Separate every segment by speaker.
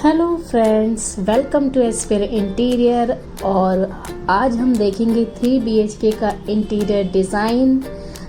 Speaker 1: Hello friends, welcome to Esper Interior. और आज हम देखेंगे 3 BHK का interior design.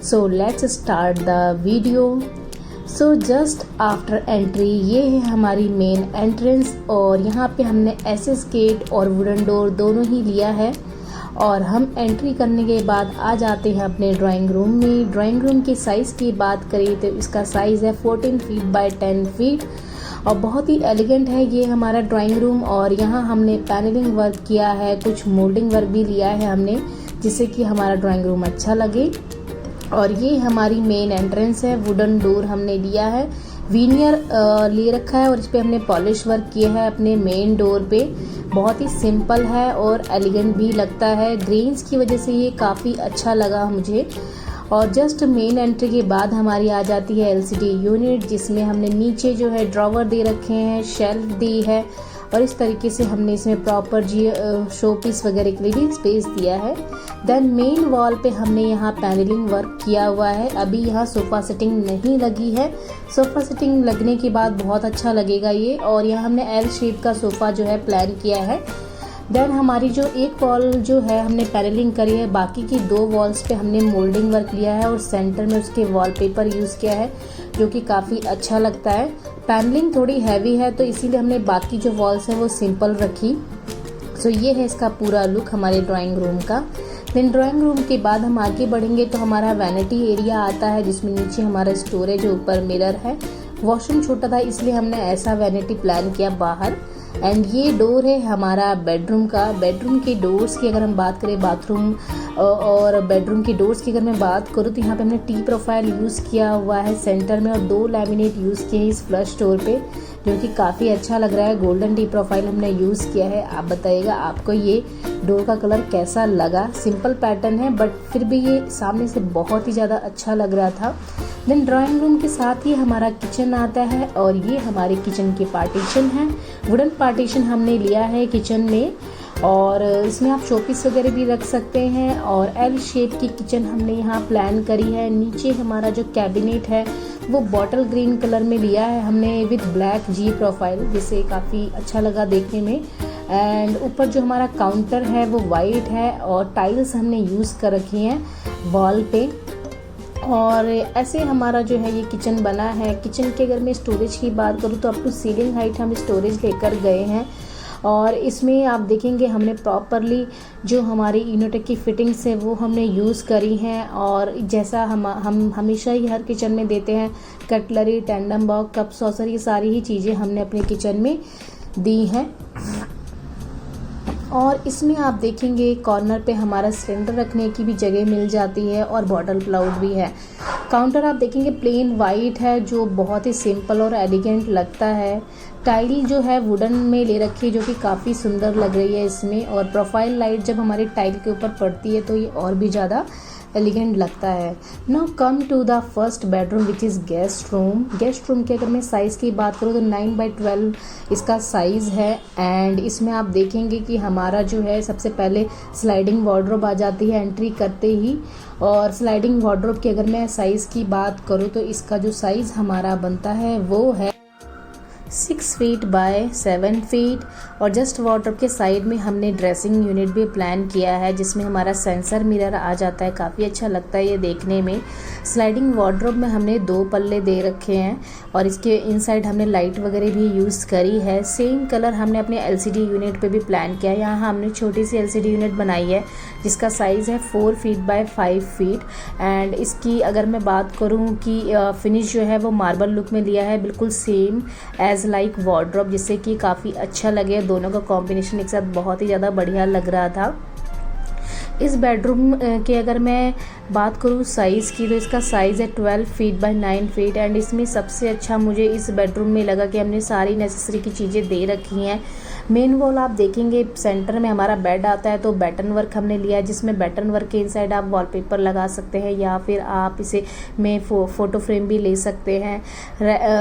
Speaker 1: So let's start the video. So just after entry ये है हमारी मेन एंट्रेंस और यहाँ पे हमने एसएस गेट और वुडन डोर दोनों ही लिया है। और हम एंट्री करने के बाद आ जाते हैं अपने ड्राइंग रूम में। ड्राइंग रूम की साइज़ की बात करें तो इसका साइज़ है 14 फीट बाय 10 फीट और बहुत ही एलिगेंट है ये हमारा ड्राइंग रूम। और यहाँ हमने पैनलिंग वर्क किया है, कुछ मोल्डिंग वर्क भी लिया है हमने, जिससे कि हमारा ड्राइंग रूम अच्छा लगे। और ये हमारी मेन एंट्रेंस है। वुडन डोर हमने लिया है, वीनियर ले रखा है और इस पे हमने पॉलिश वर्क किया है अपने मेन डोर पे। बहुत ही सिंपल है और एलिगेंट भी लगता है। ग्रेन्स की वजह से ये काफ़ी अच्छा लगा मुझे। और जस्ट मेन एंट्री के बाद हमारी आ जाती है LCD यूनिट, जिसमें हमने नीचे जो है ड्रॉवर दे रखे हैं, शेल्फ दी है और इस तरीके से हमने इसमें प्रॉपर शो पीस वगैरह के लिए भी स्पेस दिया है। देन मेन वॉल पे हमने यहाँ पैनलिंग वर्क किया हुआ है। अभी यहाँ सोफ़ा सेटिंग नहीं लगी है, सोफ़ा सेटिंग लगने के बाद बहुत अच्छा लगेगा ये। और यहाँ हमने L शेप का सोफ़ा जो है प्लान किया है। देन हमारी जो एक वॉल जो है हमने पैनलिंग करी है, बाकी की 2 वॉल्स पे हमने मोल्डिंग वर्क लिया है और सेंटर में उसके वॉलपेपर यूज़ किया है, जो कि काफ़ी अच्छा लगता है। पैनलिंग थोड़ी हैवी है तो इसीलिए हमने बाकी जो वॉल्स है वो सिंपल रखी। सो ये है इसका पूरा लुक हमारे ड्राइंग रूम का। देन ड्राइंग रूम के बाद हम आगे बढ़ेंगे तो हमारा वैनिटी एरिया आता है, जिसमें नीचे हमारा स्टोरेज है, ऊपर मिरर है। वॉशरूम छोटा था इसलिए हमने ऐसा वैनिटी प्लान किया बाहर। एंड ये डोर है हमारा बेडरूम का। बेडरूम के डोर्स की अगर हम बात करें, बाथरूम और बेडरूम की डोर्स की अगर मैं बात करूँ तो यहाँ पे हमने T प्रोफाइल यूज़ किया हुआ है सेंटर में और 2 लैमिनेट यूज़ किए हैं इस फ्लश डोर पे, जो कि काफ़ी अच्छा लग रहा है। गोल्डन T प्रोफाइल हमने यूज़ किया है। आप बताइएगा आपको ये डोर का कलर कैसा लगा। सिंपल पैटर्न है बट फिर भी ये सामने से बहुत ही ज़्यादा अच्छा लग रहा था। देन ड्राइंग रूम के साथ ही हमारा किचन आता है और ये हमारे किचन के पार्टीशन है। वुडन पार्टीशन हमने लिया है किचन में और इसमें आप शोपीस वगैरह भी रख सकते हैं। और L शेप की किचन हमने यहाँ प्लान करी है। नीचे हमारा जो कैबिनेट है वो बॉटल ग्रीन कलर में लिया है हमने विद ब्लैक G प्रोफाइल, जिससे काफ़ी अच्छा लगा देखने में। एंड ऊपर जो हमारा काउंटर है वो वाइट है और टाइल्स हमने यूज़ कर रखी हैं वॉल पे। और ऐसे हमारा जो है ये किचन बना है। किचन के अगर मैं स्टोरेज की बात करूँ तो अप टू सीलिंग हाइट हम स्टोरेज लेकर गए हैं। और इसमें आप देखेंगे हमने प्रॉपरली जो हमारी इनोटेक की फिटिंग्स है वो हमने यूज़ करी हैं। और जैसा हम हमेशा ही हर किचन में देते हैं, cutlery, tandem box, cup, saucer, ये सारी ही चीज़ें हमने अपने किचन में दी हैं। और इसमें आप देखेंगे कॉर्नर पे हमारा सिलेंडर रखने की भी जगह मिल जाती है और बॉटल प्लाउड भी है। काउंटर आप देखेंगे प्लेन वाइट है, जो बहुत ही सिंपल और एलिगेंट लगता है। टाइल जो है वुडन में ले रखी है, जो कि काफ़ी सुंदर लग रही है इसमें। और प्रोफाइल लाइट जब हमारी टाइल के ऊपर पड़ती है तो ये और भी ज़्यादा एलिगेंट लगता है। Now come to the first bedroom which is guest room. Guest room की अगर मैं साइज़ की बात करूँ तो 9 बाई 12 इसका साइज़ है। एंड इसमें आप देखेंगे कि हमारा जो है सबसे पहले स्लाइडिंग वार्डरोब आ जाती है एंट्री करते ही। और स्लाइडिंग वार्डरोब की अगर मैं साइज़ की बात करूँ तो इसका जो साइज़ हमारा बनता है वो है 6 फीट बाय 7 फीट। और जस्ट वार्डरोब के साइड में हमने ड्रेसिंग यूनिट भी प्लान किया है, जिसमें हमारा सेंसर मिरर आ जाता है। काफ़ी अच्छा लगता है ये देखने में। स्लाइडिंग वार्डरोब में हमने 2 पल्ले दे रखे हैं और इसके इनसाइड हमने लाइट वगैरह भी यूज़ करी है। सेम कलर हमने अपने LCD यूनिट पे भी प्लान किया है। यहाँ हमने छोटी सी LCD यूनिट बनाई है जिसका साइज़ है 4 फीट बाय 5 फीट। एंड इसकी अगर मैं बात करूँ कि फिनिश जो है वो मार्बल लुक में लिया है, बिल्कुल सेम एज लाइक वार्डरोब, जिससे कि काफ़ी अच्छा लगे। दोनों का कॉम्बिनेशन एक साथ बहुत ही ज़्यादा बढ़िया लग रहा था। इस बेडरूम के अगर मैं बात करूँ साइज़ की तो इसका साइज़ है 12 फीट बाय 9 फीट। एंड इसमें सबसे अच्छा मुझे इस बेडरूम में लगा कि हमने सारी नेसेसरी की चीज़ें दे रखी हैं। मेन वॉल आप देखेंगे सेंटर में हमारा बेड आता है तो बैटन वर्क हमने लिया है, जिसमें बैटन वर्क के इनसाइड आप वॉलपेपर लगा सकते हैं या फिर आप इसे में फ़ोटो फ्रेम भी ले सकते हैं।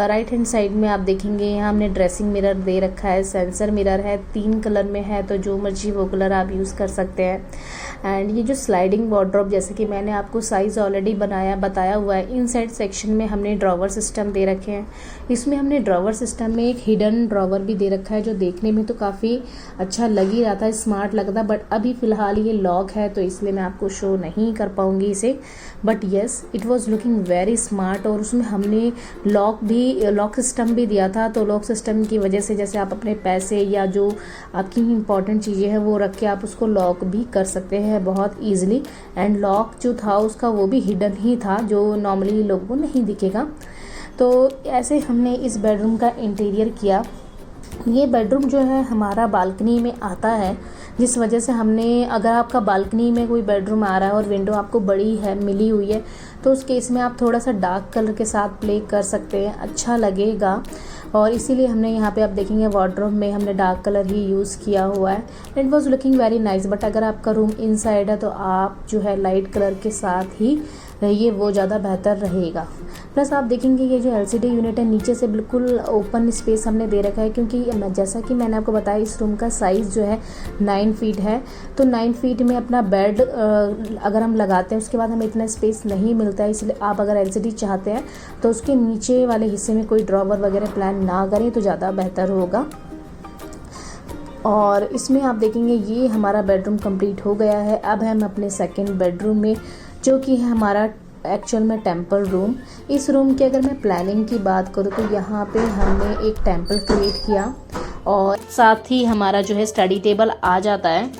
Speaker 1: राइट हैंड साइड में आप देखेंगे यहाँ हमने ड्रेसिंग मिरर दे रखा है, सेंसर मिरर है, 3 कलर में है तो जो मर्जी वो कलर आप यूज़ कर सकते हैं। एंड ये जो स्लाइडिंग वार्डरोब, जैसे कि मैंने आपको साइज़ ऑलरेडी बताया हुआ है, इनसाइड सेक्शन में हमने ड्रॉवर सिस्टम दे रखे हैं। इसमें हमने ड्रॉवर सिस्टम में एक हिडन ड्रॉवर भी दे रखा है, जो देखने में तो काफ़ी अच्छा लग ही रहा था, स्मार्ट लग था, बट अभी फ़िलहाल ये लॉक है तो इसलिए मैं आपको शो नहीं कर पाऊँगी इसे। But yes, it was looking very smart. और उसमें हमने लॉक सिस्टम भी दिया था, तो लॉक सिस्टम की वजह से जैसे आप अपने पैसे या जो आपकी इंपॉर्टेंट चीज़ें हैं वो रख के आप उसको लॉक भी कर सकते हैं बहुत ईजिली। एंड लॉक जो था उसका वो भी हिडन ही था, जो नॉर्मली लोगों को नहीं दिखेगा। तो ऐसे हमने इस बेडरूम का इंटीरियर किया। ये बेडरूम जो है हमारा बालकनी में आता है, जिस वजह से हमने, अगर आपका बालकनी में कोई बेडरूम आ रहा है और विंडो आपको बड़ी है मिली हुई है, तो उस केस में आप थोड़ा सा डार्क कलर के साथ प्ले कर सकते हैं, अच्छा लगेगा। और इसीलिए हमने यहाँ पे आप देखेंगे वार्डरोब में हमने डार्क कलर ही यूज़ किया हुआ है। It was looking very nice. But अगर आपका रूम इनसाइड है तो आप जो है लाइट कलर के साथ ही रहिए, वो ज़्यादा बेहतर रहेगा। प्लस आप देखेंगे ये जो एलसीडी यूनिट है नीचे से बिल्कुल ओपन स्पेस हमने दे रखा है, क्योंकि जैसा कि मैंने आपको बताया इस रूम का साइज़ जो है 9 फीट है। तो 9 फीट में अपना बेड अगर हम लगाते हैं उसके बाद हमें इतना स्पेस नहीं मिलता है, इसलिए आप अगर एलसीडी चाहते हैं तो उसके नीचे वाले हिस्से में कोई ड्रॉवर वगैरह प्लान ना करें तो ज़्यादा बेहतर होगा। और इसमें आप देखेंगे ये हमारा बेडरूम कंप्लीट हो गया है। अब हम अपने सेकंड बेडरूम में, जो कि है हमारा एक्चुअल में टेम्पल रूम। इस रूम की अगर मैं प्लानिंग की बात करूँ तो यहाँ पे हमने एक टेम्पल क्रिएट किया और साथ ही हमारा जो है स्टडी टेबल आ जाता है।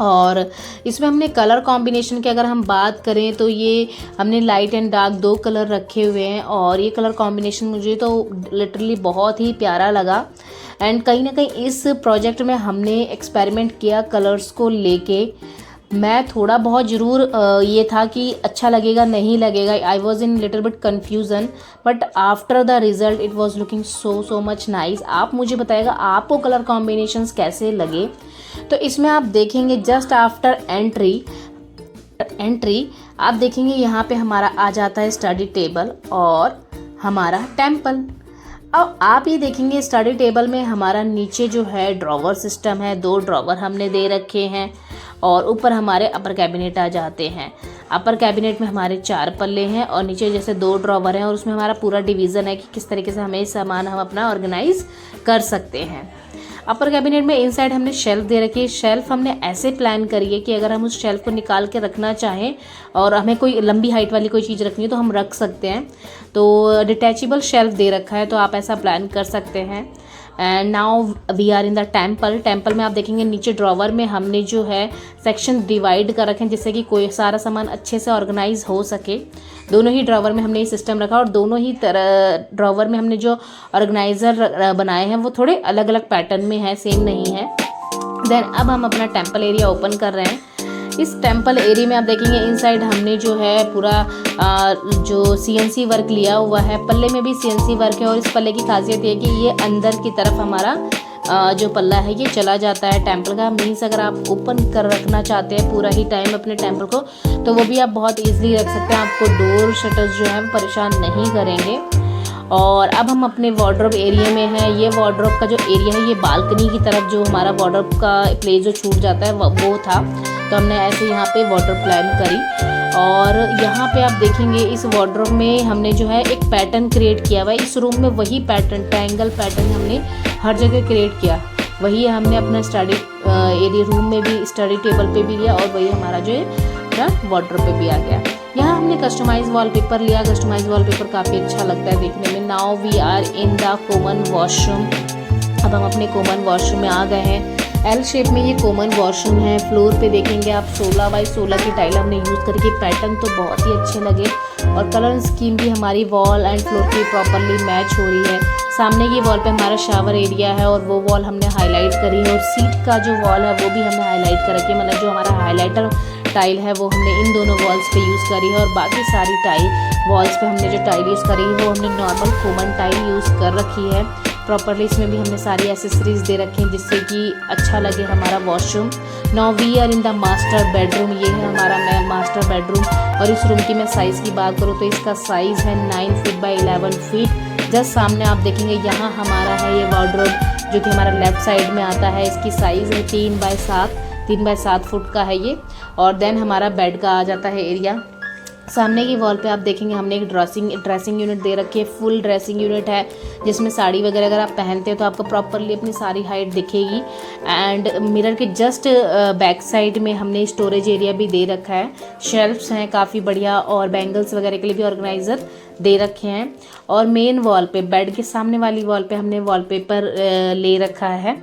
Speaker 1: और इसमें हमने कलर कॉम्बिनेशन की अगर हम बात करें तो ये हमने लाइट एंड डार्क 2 कलर रखे हुए हैं, और ये कलर कॉम्बिनेशन मुझे तो लिटरली बहुत ही प्यारा लगा। एंड कहीं ना कहीं इस प्रोजेक्ट में हमने एक्सपेरिमेंट किया कलर्स को लेके। मैं थोड़ा बहुत ज़रूर ये था कि अच्छा लगेगा नहीं लगेगा, I was in little bit confusion, but after the result it was looking so much nice. आप मुझे बताइएगा आपको कलर कॉम्बिनेशंस कैसे लगे। तो इसमें आप देखेंगे जस्ट आफ्टर एंट्री आप देखेंगे यहाँ पे हमारा आ जाता है स्टडी टेबल और हमारा टेम्पल। अब आप ये देखेंगे स्टडी टेबल में हमारा नीचे जो है ड्रॉवर सिस्टम है, 2 ड्रॉवर हमने दे रखे हैं, और ऊपर हमारे अपर कैबिनेट आ जाते हैं। अपर कैबिनेट में हमारे 4 पल्ले हैं और नीचे जैसे 2 ड्रॉवर हैं, और उसमें हमारा पूरा डिवीज़न है कि किस तरीके से हमें सामान हम अपना ऑर्गेनाइज कर सकते हैं। अपर कैबिनेट में इनसाइड हमने शेल्फ दे रखी है। शेल्फ हमने ऐसे प्लान करी है कि अगर हम उस शेल्फ को निकाल के रखना चाहें और हमें कोई लंबी हाइट वाली कोई चीज़ रखनी है तो हम रख सकते हैं। तो डिटैचेबल शेल्फ दे रखा है, तो आप ऐसा प्लान कर सकते हैं। And now we are in the temple में आप देखेंगे नीचे ड्रॉवर में हमने जो है सेक्शन डिवाइड कर रखे हैं, जिससे कि कोई सारा सामान अच्छे से ऑर्गेनाइज हो सके। दोनों ही ड्रॉवर में हमने ये सिस्टम रखा, और दोनों ही ड्रॉवर में हमने जो ऑर्गेनाइज़र बनाए हैं वो थोड़े अलग अलग पैटर्न में है, सेम नहीं है। देन अब हम अपना टेम्पल एरिया ओपन कर रहे हैं। इस टेम्पल एरिया में आप देखेंगे इनसाइड हमने जो है पूरा जो सीएनसी वर्क लिया हुआ है, पल्ले में भी सीएनसी वर्क है। और इस पल्ले की खासियत ये है कि ये अंदर की तरफ हमारा जो पल्ला है ये चला जाता है टेम्पल का। मीन्स अगर आप ओपन कर रखना चाहते हैं पूरा ही टाइम अपने टेम्पल को, तो वो भी आप बहुत ईजिली रख सकते हैं, आपको डोर शटर्स जो है परेशान नहीं करेंगे। और अब हम अपने वार्डरोब एरिया में हैं। ये वार्डरोब का जो एरिया है ये बालकनी की तरफ जो हमारा वार्डरोब का प्लेस जो छूट जाता है वो था, तो हमने ऐसे यहाँ पे वार्डरोब प्लान करी। और यहाँ पे आप देखेंगे इस वार्डरोब में हमने जो है एक पैटर्न क्रिएट किया हुआ है। इस रूम में वही पैटर्न, ट्रायंगल पैटर्न हमने हर जगह क्रिएट किया। वही हमने अपना स्टडी एरिया रूम में भी, स्टडी टेबल पे भी लिया, और वही हमारा जो है वार्डरोब पे भी आ गया। यहाँ हमने कस्टमाइज वॉलपेपर लिया। कस्टमाइज वॉलपेपर काफ़ी अच्छा लगता है देखने में। Now we are in the common washroom. अब हम अपने कॉमन वॉशरूम में आ गए हैं। एल शेप में ये कॉमन वॉशरूम है। फ्लोर पे देखेंगे आप 16 बाई 16 की टाइल हमने यूज़ करके, पैटर्न तो बहुत ही अच्छे लगे, और कलर स्कीम भी हमारी वॉल एंड फ्लोर की प्रॉपरली मैच हो रही है। सामने की वॉल पे हमारा शावर एरिया है, और वो वॉल हमने हाईलाइट करी है। और सीट का जो वॉल है वो भी हमने हाईलाइट कर रखी है, मतलब जो हमारा हाईलाइटर टाइल है वो हमने इन दोनों वॉल्स पे यूज़ करी है। और बाकी सारी टाइल वॉल्स पे हमने जो टाइल यूज़ करी है वो हमने नॉर्मल कॉमन टाइल यूज़ कर रखी है प्रॉपरली। इसमें भी हमने सारी एसेसरीज दे रखी हैं जिससे कि अच्छा लगे हमारा washroom. Now we are in the master bedroom. ये है हमारा मास्टर बेडरूम। और इस रूम की मैं साइज़ की बात करूँ तो इसका साइज़ है 9 फीट बाई 11 फीट। जस्ट सामने आप देखेंगे यहाँ हमारा है ये वार्डरोब जो कि हमारा लेफ्ट साइड में आता है। इसकी साइज़ है 3 बाई 7। 3 बाय 7 फुट का है ये। और देन हमारा बेड का आ जाता है एरिया। सामने की वॉल पे आप देखेंगे हमने एक ड्रेसिंग यूनिट दे रखी है, फुल ड्रेसिंग यूनिट है जिसमें साड़ी वगैरह अगर आप पहनते हैं तो आपको प्रॉपरली अपनी सारी हाइट दिखेगी। एंड मिरर के जस्ट बैक साइड में हमने स्टोरेज एरिया भी दे रखा है, शेल्फ्स हैं काफ़ी बढ़िया, और बैंगल्स वगैरह के लिए भी ऑर्गेनाइज़र दे रखे हैं। और मेन वॉल पे, बेड के सामने वाली वॉल पे हमने वॉलपेपर ले रखा है।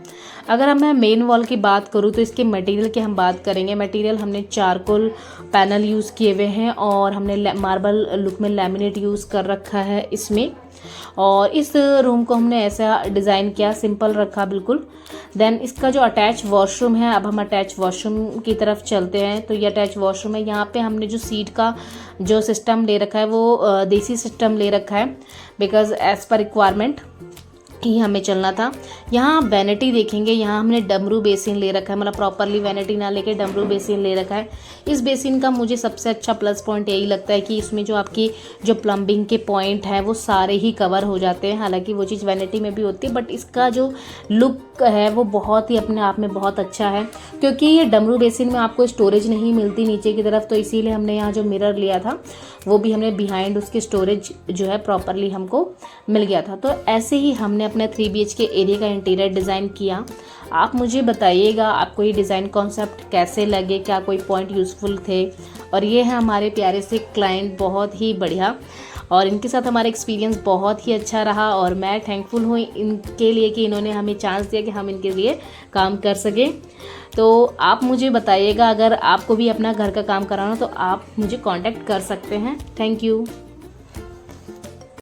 Speaker 1: अगर मैं मेन वॉल की बात करूँ तो इसके मटेरियल की हम बात करेंगे। मटेरियल हमने चारकोल पैनल यूज़ किए हुए हैं और हमने मार्बल लुक में लैमिनेट यूज़ कर रखा है इसमें। और इस रूम को हमने ऐसा डिज़ाइन किया, सिंपल रखा बिल्कुल। देन इसका जो अटैच वॉशरूम है, अब हम अटैच वॉशरूम की तरफ चलते हैं। तो ये अटैच वॉशरूम है। यहाँ पे हमने जो सीट का जो सिस्टम ले रखा है वो देसी सिस्टम ले रखा है, बिकॉज एज़ पर रिक्वायरमेंट ही हमें चलना था। यहाँ वैनिटी देखेंगे, यहाँ हमने डमरू बेसिन ले रखा है, मतलब प्रॉपरली वैनिटी ना लेके डमरू बेसिन ले रखा है। इस बेसिन का मुझे सबसे अच्छा प्लस पॉइंट यही लगता है कि इसमें जो आपकी जो प्लम्बिंग के पॉइंट हैं वो सारे ही कवर हो जाते हैं। हालांकि वो चीज़ वैनिटी में भी होती है, बट इसका जो लुक है वो बहुत ही अपने आप में बहुत अच्छा है, क्योंकि ये डमरू बेसिन में आपको स्टोरेज नहीं मिलती नीचे की तरफ, तो इसीलिए हमने यहाँ जो मिरर लिया था वो भी हमने बिहाइंड उसके स्टोरेज जो है प्रॉपरली हमको मिल गया था। तो ऐसे ही हमने अपने 3 BHK एरिया का इंटीरियर डिज़ाइन किया। आप मुझे बताइएगा आपको ये डिज़ाइन कॉन्सेप्ट कैसे लगे, क्या कोई पॉइंट यूज़फुल थे। और ये है हमारे प्यारे से क्लाइंट, बहुत ही बढ़िया, और इनके साथ हमारा एक्सपीरियंस बहुत ही अच्छा रहा। और मैं थैंकफुल हूँ इनके लिए कि इन्होंने हमें चांस दिया कि हम इनके लिए काम कर सकें। तो आप मुझे बताइएगा, अगर आपको भी अपना घर का काम कराना तो आप मुझे कांटेक्ट कर सकते हैं। Thank you.